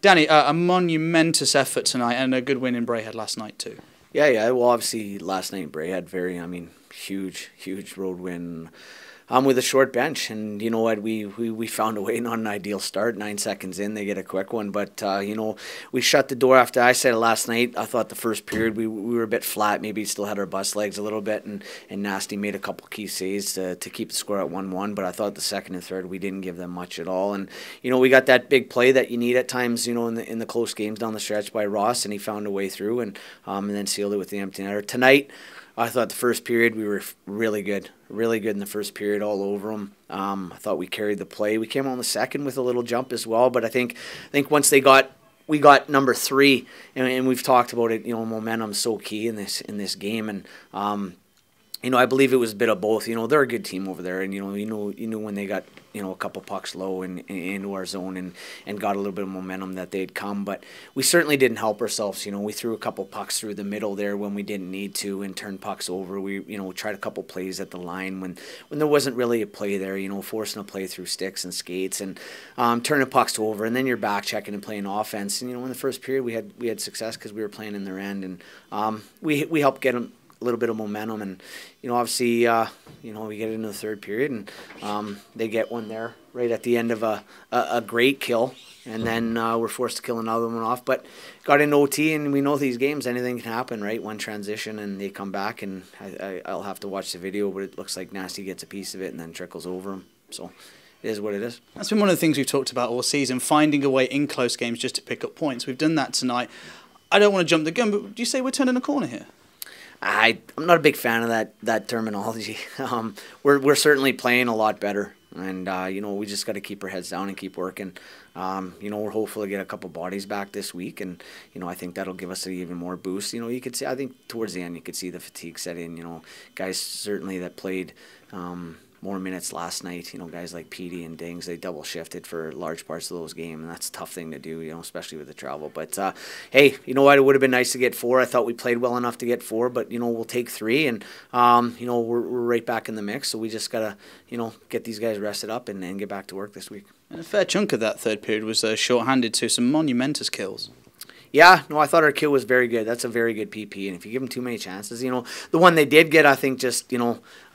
Danny, a monumentous effort tonight and a good win in Braehead last night too. Yeah. Well, obviously last night in Braehead, huge road win. With a short bench, and you know what, we found a way, not an ideal start. 9 seconds in, they get a quick one, but we shut the door after. I said it last night. I thought the first period we were a bit flat. Maybe still had our bus legs a little bit, and Nasty made a couple key saves to keep the score at 1-1. But I thought the second and third we didn't give them much at all, and we got that big play that you need at times, in the close games down the stretch by Ross, and he found a way through, and then sealed it with the empty netter tonight. I thought the first period we were really good in the first period, all over them. I thought we carried the play. We came on the second with a little jump as well, but I think once we got number 3, and we've talked about it. Momentum's so key in this game, and I believe it was a bit of both. They're a good team over there, and you knew when they got a couple pucks low into our zone and got a little bit of momentum that they'd come. But we certainly didn't help ourselves. We threw a couple pucks through the middle there when we didn't need to, and turned pucks over. We tried a couple plays at the line when there wasn't really a play there. Forcing a play through sticks and skates, and turning pucks over, and then you're back checking and playing offense. And in the first period we had success because we were playing in their end, and we helped get them a little bit of momentum, and obviously we get into the third period, and they get one there right at the end of a great kill, and then we're forced to kill another one off, but got into OT, and we know these games, anything can happen, right? One transition and they come back, and I'll have to watch the video, but it looks like Nasty gets a piece of it and then trickles over him, so it is what it is. That's been one of the things we've talked about all season, finding a way in close games just to pick up points. We've done that tonight. I don't want to jump the gun, but do you say we're turning a corner here? I'm not a big fan of that terminology. We're certainly playing a lot better, and we just got to keep our heads down and keep working. We're hopeful to get a couple bodies back this week, and I think that'll give us an even more boost. You could see, I think towards the end you could see the fatigue set in. Guys certainly that played more minutes last night, guys like Petey and Dings, they double shifted for large parts of those games, and that's a tough thing to do, especially with the travel. But hey, you know what, it would have been nice to get 4. I thought we played well enough to get 4, but we'll take 3, and we're right back in the mix, so we just gotta get these guys rested up and get back to work this week. And a fair chunk of that third period was short-handed to some monumentous kills. Yeah, no, I thought our kill was very good. That's a very good PP, and if you give them too many chances, the one they did get, I think just, I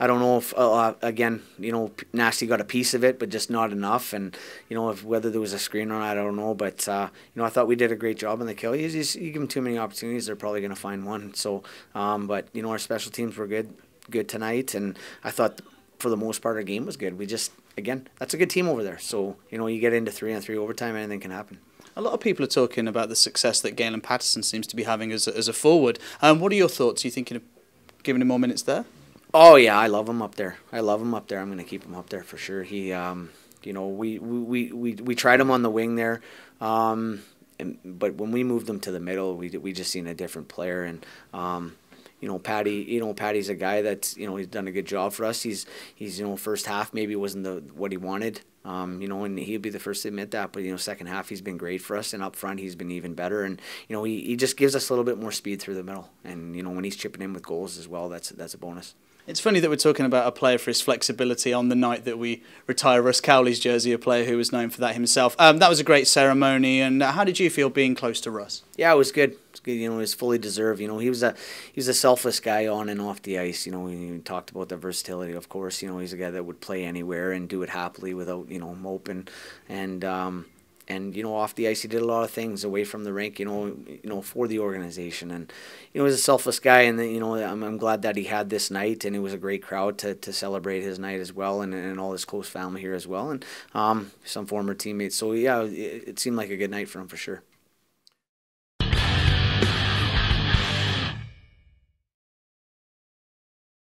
don't know if, again, Nasty got a piece of it, but just not enough, and, whether there was a screen or not, I don't know, but, I thought we did a great job on the kill. You give them too many opportunities, they're probably going to find one, so, but, our special teams were good tonight, and I thought for the most part our game was good. We just, again, that's a good team over there, so, you get into 3-on-3 overtime, anything can happen. A lot of people are talking about the success that Galen Patterson seems to be having as a forward. What are your thoughts? Are you thinking of giving him more minutes there? Oh yeah, I love him up there. I'm going to keep him up there for sure. He, we tried him on the wing there, but when we moved him to the middle, we just seen a different player. And Patty's a guy that's he's done a good job for us. He's first half maybe wasn't what he wanted. And he'll be the first to admit that. But second half he's been great for us, and up front he's been even better. And he just gives us a little bit more speed through the middle. And when he's chipping in with goals as well, that's a bonus. It's funny that we're talking about a player for his flexibility on the night that we retire Russ Cowley's jersey, a player who was known for that himself. That was a great ceremony, and how did you feel being close to Russ? Yeah, it was good. It was good. It was fully deserved. He was a selfless guy on and off the ice. We talked about the versatility, of course. He's a guy that would play anywhere and do it happily without moping. And off the ice he did a lot of things away from the rink, for the organization, and he was a selfless guy, and I'm glad that he had this night, and it was a great crowd to celebrate his night as well, and all his close family here as well, and some former teammates. So yeah, it seemed like a good night for him for sure.